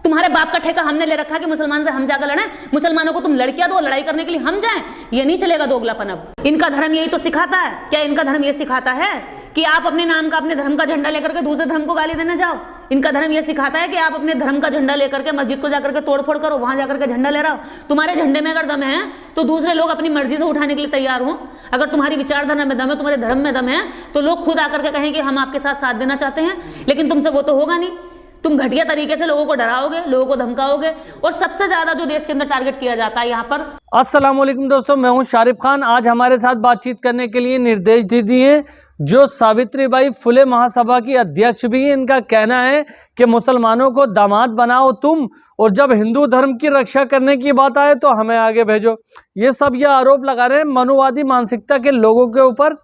तुम्हारे बाप का ठेका हमने ले रखा है कि मुसलमान से हम जाकर लड़ें, मुसलमानों को तुम लड़कियां दो, लड़ाई करने के लिए हम जाएं। ये नहीं चलेगा दोगलापन। अब इनका धर्म यही तो सिखाता है। क्या इनका धर्म ये सिखाता है कि आप अपने नाम का, अपने धर्म का झंडा लेकर के दूसरे धर्म को गाली देने जाओ? इनका धर्म ये सिखाता है कि आप अपने धर्म का झंडा लेकर के मस्जिद को जाकर के तोड़फोड़ करो, वहां जाकर के झंडा ले रहा हो। तुम्हारे झंडे में अगर दम है तो दूसरे लोग अपनी मर्जी से उठाने के लिए तैयार हो। अगर तुम्हारी विचारधारा में दम है, तुम्हारे धर्म में दम है, तो लोग खुद आकर के कहें कि हम आपके साथ देना चाहते हैं। लेकिन तुमसे वो तो होगा नहीं। तुम घटिया तरीके से लोगों को डराओगे, लोगों को धमकाओगे। और सबसे ज्यादा जो देश के अंदर टारगेट किया जाता है यहाँ पर। अस्सलाम वालेकुम दोस्तों, मैं हूं शारिफ खान। आज हमारे साथ बातचीत करने के लिए निर्देश दीदी हैं जो सावित्रीबाई फुले महासभा की अध्यक्ष भी हैं। इनका कहना है कि मुसलमानों को दामाद बनाओ तुम, और जब हिंदू धर्म की रक्षा करने की बात आए तो हमें आगे भेजो। ये सब ये आरोप लगा रहे हैं मनुवादी मानसिकता के लोगों के ऊपर।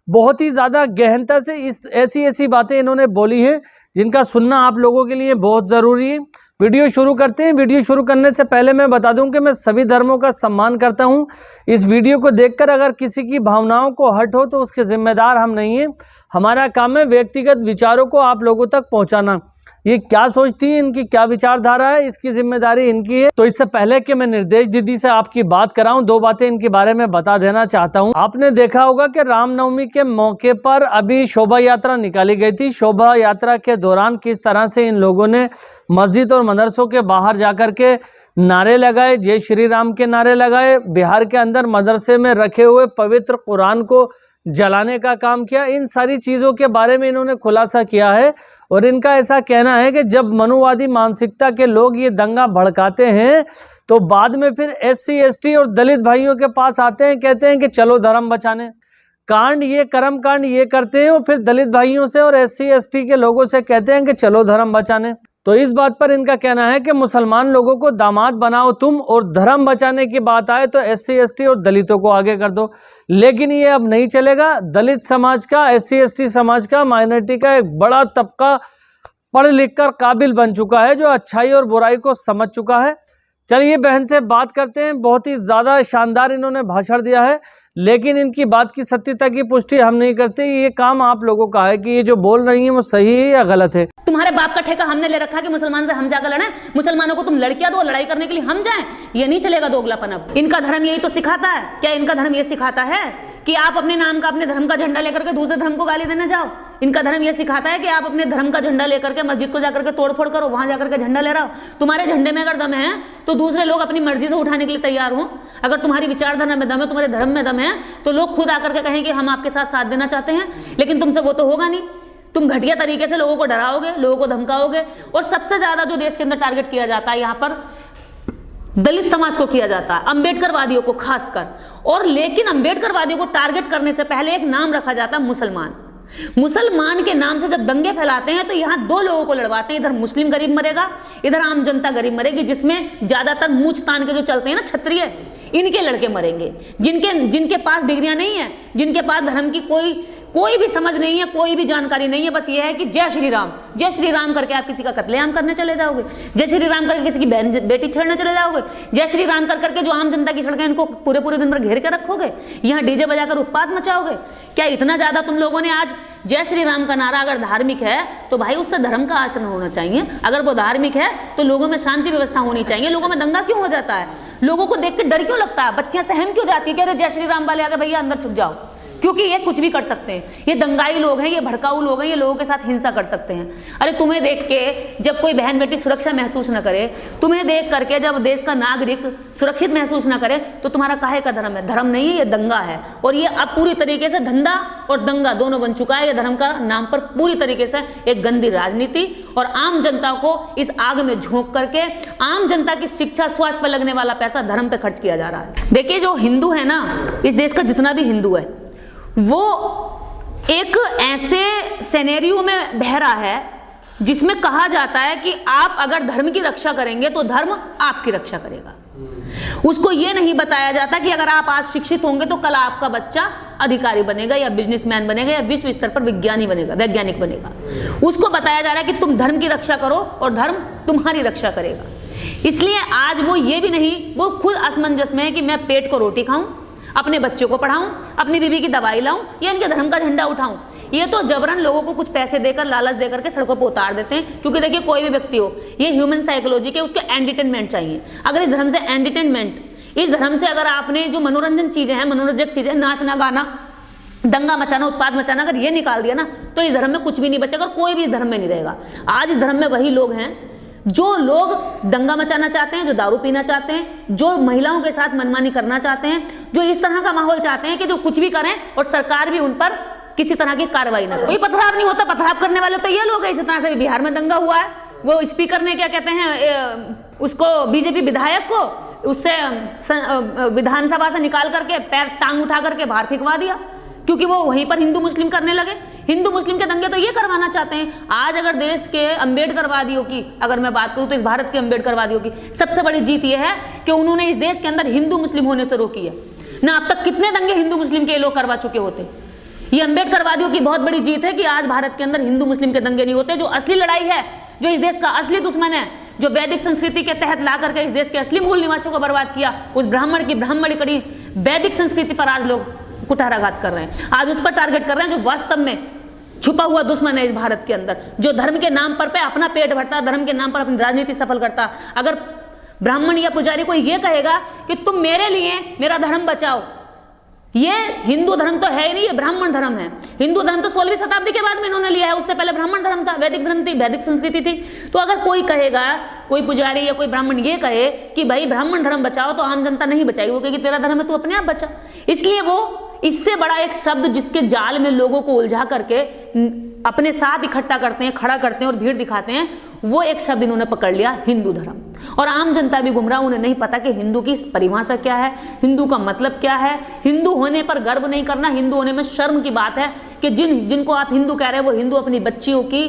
बहुत ही ज़्यादा गहनता से ऐसी बातें इन्होंने बोली हैं जिनका सुनना आप लोगों के लिए बहुत ज़रूरी है। वीडियो शुरू करते हैं। वीडियो शुरू करने से पहले मैं बता दूं कि मैं सभी धर्मों का सम्मान करता हूं। इस वीडियो को देखकर अगर किसी की भावनाओं को हर्ट हो तो उसके जिम्मेदार हम नहीं हैं। हमारा काम है व्यक्तिगत विचारों को आप लोगों तक पहुंचाना। ये क्या सोचती है, इनकी क्या विचारधारा है, इसकी जिम्मेदारी इनकी है। तो इससे पहले कि मैं निर्देश दीदी से आपकी बात कराऊं, दो बातें इनके बारे में बता देना चाहता हूं। आपने देखा होगा कि रामनवमी के मौके पर अभी शोभा यात्रा निकाली गई थी। शोभा यात्रा के दौरान किस तरह से इन लोगों ने मस्जिद और मदरसों के बाहर जाकर के नारे लगाए, जय श्री राम के नारे लगाए। बिहार के अंदर मदरसे में रखे हुए पवित्र कुरान को जलाने का काम किया। इन सारी चीज़ों के बारे में इन्होंने खुलासा किया है। और इनका ऐसा कहना है कि जब मनुवादी मानसिकता के लोग ये दंगा भड़काते हैं तो बाद में फिर SC ST और दलित भाइयों के पास आते हैं, कहते हैं कि चलो धर्म बचाने। कांड ये कर्म कांड ये करते हैं और फिर दलित भाइयों से और SC ST के लोगों से कहते हैं कि चलो धर्म बचाने। तो इस बात पर इनका कहना है कि मुसलमान लोगों को दामाद बनाओ तुम, और धर्म बचाने की बात आए तो SC ST और दलितों को आगे कर दो। लेकिन ये अब नहीं चलेगा। दलित समाज का, SC ST समाज का, माइनॉरिटी का एक बड़ा तबका पढ़ लिख कर काबिल बन चुका है, जो अच्छाई और बुराई को समझ चुका है। चलिए बहन से बात करते हैं। बहुत ही ज़्यादा शानदार इन्होंने भाषण दिया है, लेकिन इनकी बात की सत्यता की पुष्टि हम नहीं करते। ये काम आप लोगों का है कि ये जो बोल रही हैं वो सही है या गलत है। तुम्हारे बाप का ठेका हमने ले रखा है कि मुसलमान से हम जाकर लड़ें, मुसलमानों को तुम लड़कियां दो, लड़ाई करने के लिए हम जाएं। ये नहीं चलेगा दोगलापन। अब इनका धर्म यही तो सिखाता है। क्या इनका धर्म ये सिखाता है कि आप अपने नाम का, अपने धर्म का झंडा लेकर के दूसरे धर्म को गाली देने जाओ? इनका धर्म ये सिखाता है कि आप अपने धर्म का झंडा लेकर के मस्जिद को जाकर के तोड़फोड़ करो, वहां जाकर के झंडा ले रहा हो। तुम्हारे झंडे में अगर दम है तो दूसरे लोग अपनी मर्जी से उठाने के लिए तैयार हो। अगर तुम्हारी विचारधारा में दम है, तुम्हारे धर्म में दम है, तो लोग खुद आकर के कहें कि हम आपके साथ देना चाहते हैं। लेकिन तुमसे वो तो होगा नहीं। तुम घटिया तरीके से लोगों को डराओगे, लोगों को धमकाओगे। और सबसे ज्यादा जो देश के अंदर टारगेट किया जाता है यहाँ पर दलित समाज को किया जाता है, अंबेडकरवादियों को खासकर। और लेकिन अंबेडकरवादियों को टारगेट करने से पहले एक नाम रखा जाता है मुसलमान। मुसलमान के नाम से जब दंगे फैलाते हैं तो यहाँ दो लोगों को लड़वाते हैं। इधर मुस्लिम गरीब मरेगा, इधर आम जनता गरीब मरेगी, जिसमें ज्यादातर मूंछ तान के जो चलते हैं ना क्षत्रिय, इनके लड़के मरेंगे। जिनके पास डिग्रियां नहीं है, जिनके पास धर्म की कोई भी समझ नहीं है, कोई भी जानकारी नहीं है। बस ये है कि जय श्री राम करके आप किसी का कत्लेआम करने चले जाओगे, जय श्री राम करके किसी की बेटी छेड़ने चले जाओगे, जय श्री राम करके जो आम जनता की सड़कें इनको पूरे दिन भर घेर के रखोगे, यहाँ डीजे बजाकर उत्पात मचाओगे। क्या इतना ज्यादा तुम लोगों ने आज जय श्री राम का नारा अगर धार्मिक है तो भाई उससे धर्म का आचरण होना चाहिए। अगर वो धार्मिक है तो लोगों में शांति व्यवस्था होनी चाहिए। लोगों में दंगा क्यों हो जाता है? लोगों को देख के डर क्यों लगता है? बच्चियां सहम क्यों जाती है कि अरे जय श्री राम वाले आगे भैया अंदर छुप जाओ? क्योंकि ये कुछ भी कर सकते हैं। ये दंगाई लोग हैं, ये भड़काऊ लोग हैं, ये लोगों के साथ हिंसा कर सकते हैं। अरे तुम्हें देख के जब कोई बहन बेटी सुरक्षा महसूस न करे, तुम्हें देख करके जब देश का नागरिक सुरक्षित महसूस न करे, तो तुम्हारा काहे का धर्म है? धर्म नहीं है, ये दंगा है। और ये अब पूरी तरीके से धंधा और दंगा दोनों बन चुका है। ये धर्म का नाम पर पूरी तरीके से एक गंदी राजनीति, और आम जनता को इस आग में झोंक करके आम जनता की शिक्षा स्वास्थ्य पर लगने वाला पैसा धर्म पे खर्च किया जा रहा है। देखिए, जो हिंदू है ना, इस देश का जितना भी हिंदू है वो एक ऐसे सिनेरियो में बह रहा है जिसमें कहा जाता है कि आप अगर धर्म की रक्षा करेंगे तो धर्म आपकी रक्षा करेगा। उसको ये नहीं बताया जाता कि अगर आप आज शिक्षित होंगे तो कल आपका बच्चा अधिकारी बनेगा या बिजनेसमैन बनेगा या विश्व स्तर पर वैज्ञानिक बनेगा। उसको बताया जा रहा है कि तुम धर्म की रक्षा करो और धर्म तुम्हारी रक्षा करेगा। इसलिए आज वो ये भी नहीं, वो खुद असमंजस में है कि मैं पेट को रोटी खाऊं, अपने बच्चों को पढ़ाऊं, अपनी बीवी की दवाई लाऊं या इनके धर्म का झंडा उठाऊं। ये तो जबरन लोगों को कुछ पैसे देकर, लालच देकर के सड़कों पर उतार देते हैं। क्योंकि देखिए कोई भी व्यक्ति हो, ये ह्यूमन साइकोलॉजी के, उसके एंटरटेनमेंट चाहिए। अगर इस धर्म से एंटरटेनमेंट, इस धर्म से अगर आपने जो मनोरंजन चीजें हैं, मनोरंजक चीजें, नाचना गाना, दंगा मचाना, उत्पाद मचाना, अगर ये निकाल दिया ना तो इस धर्म में कुछ भी नहीं बचेगा, कोई भी इस धर्म में नहीं रहेगा। आज इस धर्म में वही लोग हैं जो लोग दंगा मचाना चाहते हैं, जो दारू पीना चाहते हैं, जो महिलाओं के साथ मनमानी करना चाहते हैं, जो इस तरह का माहौल चाहते हैं कि जो कुछ भी करें और सरकार भी उन पर किसी तरह की कार्रवाई ना करे। कोई पथराव नहीं होता, पथराव करने वाले तो ये लोग हैं। इसी तरह से बिहार में दंगा हुआ है, वो स्पीकर ने क्या कहते हैं उसको, बीजेपी विधायक को उससे विधानसभा से निकाल करके पैर टांग उठा करके बाहर फेंकवा दिया, क्योंकि वो वहीं पर हिंदू मुस्लिम करने लगे। हिंदू मुस्लिम के दंगे तो ये करवाना चाहते हैं। आज अगर देश के अम्बेडकरवादियों की अगर मैं बात करूं तो इस भारत के अम्बेडकरवादियों की सबसे बड़ी जीत ये है कि उन्होंने इस देश के अंदर हिंदू मुस्लिम होने से रोकी है। ना अब तक कितने दंगे हिंदू मुस्लिम के लोग करवा चुके होते। ये अम्बेडकरवादियों की बहुत बड़ी जीत है कि आज भारत के अंदर हिंदू मुस्लिम के दंगे नहीं होते। जो असली लड़ाई है, जो इस देश का असली दुश्मन है, जो वैदिक संस्कृति के तहत ला करके इस देश के असली मूल निवासियों को बर्बाद किया, उस ब्राह्मण की ब्राह्मणी कड़ी वैदिक संस्कृति पर आज लोग कुठाराघात कर रहे हैं, आज उस पर टारगेट कर रहे हैं जो वास्तव में छुपा हुआ दुश्मन है इस भारत के अंदर, जो धर्म के नाम पर पे अपना पेट भरता, धर्म के नाम पर अपनी राजनीति सफल करता। अगर ब्राह्मण या पुजारी कोई ये कहेगा कि तुम मेरे लिए मेरा धर्म बचाओ, ये हिंदू धर्म तो है ही नहीं, ये ब्राह्मण धर्म है। हिंदू धर्म तो 16वीं शताब्दी के बाद में इन्होंने लिया है, उससे पहले ब्राह्मण धर्म था, वैदिक धर्म थी, वैदिक संस्कृति थी। तो अगर कोई कहेगा, कोई पुजारी या कोई ब्राह्मण ये कहे कि भाई ब्राह्मण धर्म बचाओ, तो आम जनता नहीं बचाएगी, वो कहेगी तेरा धर्म है तू अपने आप बचा। इसलिए वो इससे बड़ा एक शब्द जिसके जाल में लोगों को उलझा करके अपने साथ इकट्ठा करते हैं, खड़ा करते हैं और भीड़ दिखाते हैं, वो एक शब्द इन्होंने पकड़ लिया, हिंदू धर्म। और आम जनता भी गुमराह, उन्हें नहीं पता कि हिंदू की परिभाषा क्या है, हिंदू का मतलब क्या है। हिंदू होने पर गर्व नहीं करना, हिंदू होने में शर्म की बात है कि जिनको आप हिंदू कह रहे हैं वो हिंदू अपनी बच्चियों की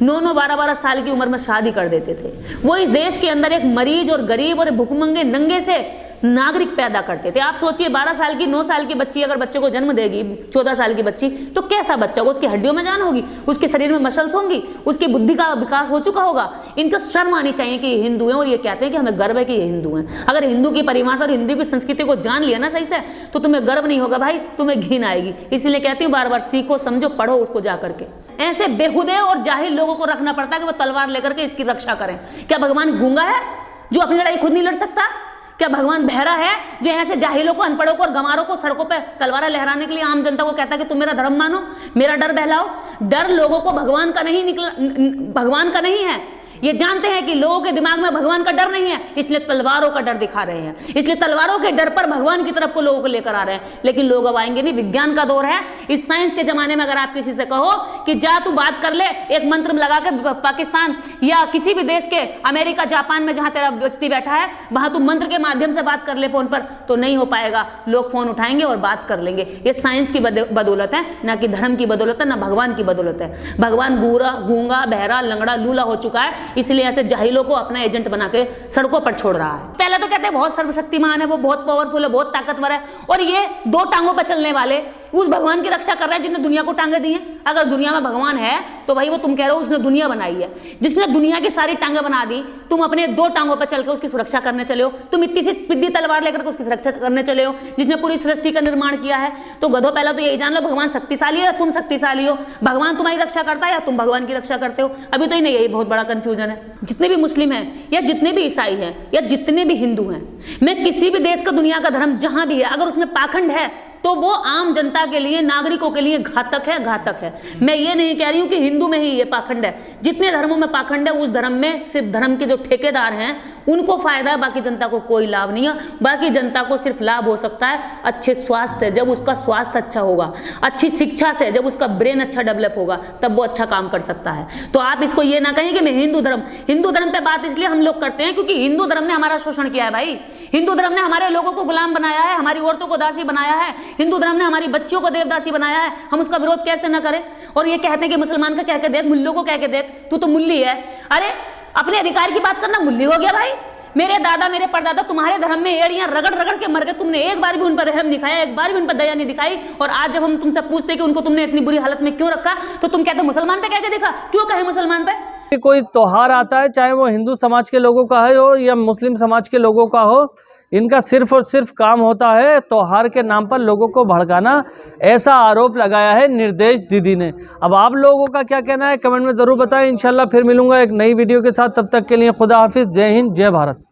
9-9, 12-12 साल की उम्र में शादी कर देते थे। वो इस देश के अंदर एक मरीज और गरीब और भुखमंगे नंगे से नागरिक पैदा करते थे। आप सोचिए 12 साल की, 9 साल की बच्ची अगर बच्चे को जन्म देगी, 14 साल की बच्ची, तो कैसा बच्चा होगा? उसकी हड्डियों में जान होगी, उसके शरीर में मसल्स होंगी, उसकी बुद्धि का विकास हो चुका होगा। इनको शर्म आनी चाहिए कि ये हिंदू हैं और ये कहते हैं कि हमें गर्व है कि ये हिंदू हैं। अगर हिंदू की परिभाषा और हिंदू की संस्कृति को जान लिया ना सही से, तो तुम्हें गर्व नहीं होगा भाई, तुम्हें घिन आएगी। इसलिए कहती हूँ बार बार सीखो, समझो, पढ़ो उसको जा करके। ऐसे बेहुदे और जाहिल लोगों को रखना पड़ता है कि वो तलवार लेकर के इसकी रक्षा करें। क्या भगवान गूंगा है जो अपनी लड़ाई खुद नहीं लड़ सकता? क्या भगवान बहरा है जो ऐसे जाहिलों को, अनपढ़ों को और गंवारों को सड़कों पे तलवार लहराने के लिए आम जनता को कहता है कि तुम मेरा धर्म मानो, मेरा डर बहलाओ? डर लोगों को भगवान का नहीं निकला, भगवान का नहीं है। ये जानते हैं कि लोगों के दिमाग में भगवान का डर नहीं है, इसलिए तलवारों का डर दिखा रहे हैं, इसलिए तलवारों के डर पर भगवान की तरफ को लोगों को लेकर आ रहे हैं। लेकिन लोग अब आएंगे नहीं, विज्ञान का दौर है। इस साइंस के जमाने में अगर आप किसी से कहो कि जा तू बात कर ले एक मंत्र लगा के पाकिस्तान या किसी भी देश के, अमेरिका, जापान में जहां तेरा व्यक्ति बैठा है वहां तू मंत्र के माध्यम से बात कर ले फोन पर, तो नहीं हो पाएगा। लोग फोन उठाएंगे और बात कर लेंगे। ये साइंस की बदौलत है, ना कि धर्म की बदौलत है, ना भगवान की बदौलत है। भगवान गूंगा, बहरा, लंगड़ा, लूला हो चुका है, इसलिए ऐसे जाहिलों को अपना एजेंट बना के सड़कों पर छोड़ रहा है। पहले तो कहते हैं बहुत सर्वशक्तिमान है, वो बहुत पावरफुल है, बहुत ताकतवर है, और ये 2 टांगों पर चलने वाले उस भगवान की रक्षा कर रहा है जिसने दुनिया को टांगे दी हैं। अगर दुनिया में भगवान है तो भाई वो तुम कह रहे हो उसने दुनिया बनाई है, जिसने दुनिया की सारी टांगे बना दी, तुम अपने 2 टांगों पर चलकर उसकी सुरक्षा करने चले हो। तुम इतनी सी पिद्दी तलवार लेकर उसकी सुरक्षा करने चले हो जिसने पूरी सृष्टि का निर्माण किया है। तो गधो, पहले तो यही जान लो भगवान शक्तिशाली है या तुम शक्तिशाली हो, भगवान तुम्हारी रक्षा करता है या तुम भगवान की रक्षा करते हो। अभी तो यही बहुत बड़ा कंफ्यूजन है। जितने भी मुस्लिम हैं या जितने भी ईसाई हैं या जितने भी हिंदू हैं, मैं किसी भी देश का, दुनिया का धर्म जहां भी है, अगर उसमें पाखंड है तो वो आम जनता के लिए, नागरिकों के लिए घातक है, घातक है। मैं ये नहीं कह रही हूं कि हिंदू में ही ये पाखंड है। जितने धर्मों में पाखंड है, उस धर्म में सिर्फ धर्म के जो ठेकेदार हैं उनको फायदा है, बाकी जनता को कोई लाभ नहीं है। बाकी जनता को सिर्फ लाभ हो सकता है अच्छे स्वास्थ्य, जब उसका स्वास्थ्य अच्छा होगा, अच्छी शिक्षा से, जब उसका ब्रेन अच्छा डेवलप होगा, तब वो अच्छा काम कर सकता है। तो आप इसको ये ना कहें कि मैं हिंदू धर्म पे बात इसलिए हम लोग करते हैं क्योंकि हिंदू धर्म ने हमारा शोषण किया है भाई। हिंदू धर्म ने हमारे लोगों को गुलाम बनाया है, हमारी औरतों को दासी बनाया है, हिंदू धर्म ने हमारी बच्चियों को देवदासी बनाया है। हम उसका विरोध कैसे ना करें? और ये कहते हैं कि मुसलमान का कह के देख, मुल्लों को कह के देख, तू तो मुल्ली है। अरे अपने अधिकार की बात करना मुल्ली हो गया भाई? मेरे दादा, मेरे परदादा तुम्हारे धर्म में एड़ियां रगड़ रगड़ के मर गए, तुमने एक बार भी उन पर रहम दिखाया, एक बार भी उन पर दया नहीं दिखाई। और आज जब हम तुमसे पूछते कि उनको तुमने इतनी बुरी हालत में क्यों रखा, तो तुम कहते मुसलमान पे कह के देखा। क्यों कहे मुसलमान पे? कोई त्योहार आता है, चाहे वो हिंदू समाज के लोगों का है हो या मुस्लिम समाज के लोगों का हो, इनका सिर्फ और सिर्फ काम होता है त्योहार के नाम पर लोगों को भड़काना, ऐसा आरोप लगाया है निर्देश दीदी ने। अब आप लोगों का क्या कहना है कमेंट में ज़रूर बताएं। इंशाल्लाह फिर मिलूंगा एक नई वीडियो के साथ, तब तक के लिए खुदा हाफिज़, जय हिंद, जय भारत।